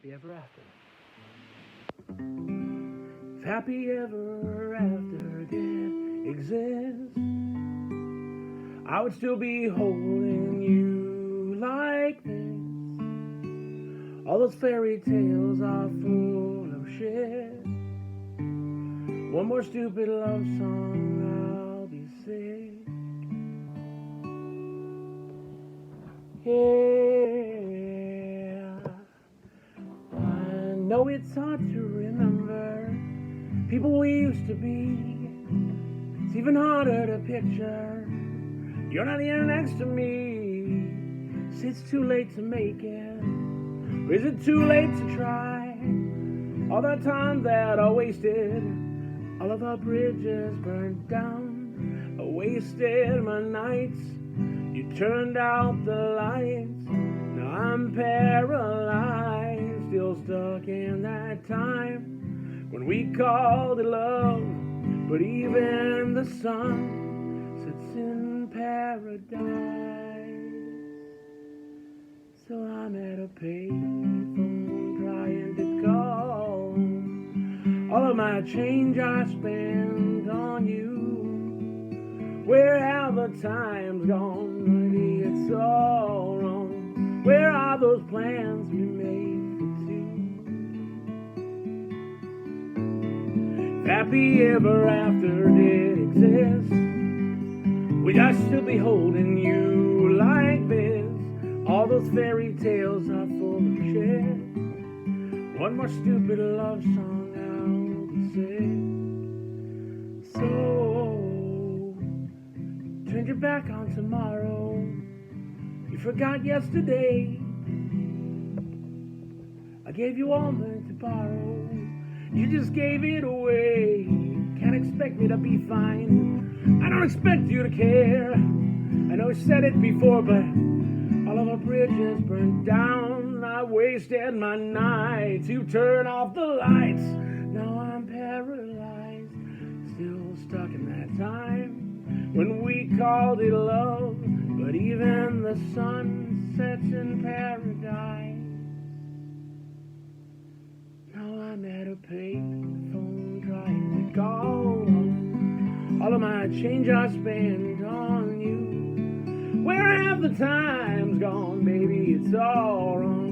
happy ever after. If happy ever after did exist, I would still be holding you like this. All those fairy tales are full of shit. One more stupid love song, I'll be sick. Yeah, I know it's hard to remember people we used to be. It's even harder to picture you're not here next to me. Is it too late to make it? Or is it too late to try? All the time that I wasted, all of our bridges burned down. I wasted my nights, you turned out the lights. Now I'm paralyzed, still stuck in that time when we called it love. But even the sun sits in paradise. So I'm at a payphone trying to call all of my change I spent on you. Where have the times gone? Maybe it's all wrong. Where are those plans we made for two? If happy ever after did exist, would I still be holding you like this? All those fairy tales are full of shit. One more stupid love song, I'll be sick. So turn your back on tomorrow. You forgot yesterday. I gave you all mine to borrow. You just gave it away. Can't expect me to be fine. I don't expect you to care. I know I said it before, but all of our bridges burned down. I wasted my nights. You turned off the lights. Now I'm paralyzed, still stuck in that time when we called it love. But even the sun sets in paradise. Now I'm at a payphone trying to call all of my change I spent on you. Where have the times gone, baby? It's all wrong.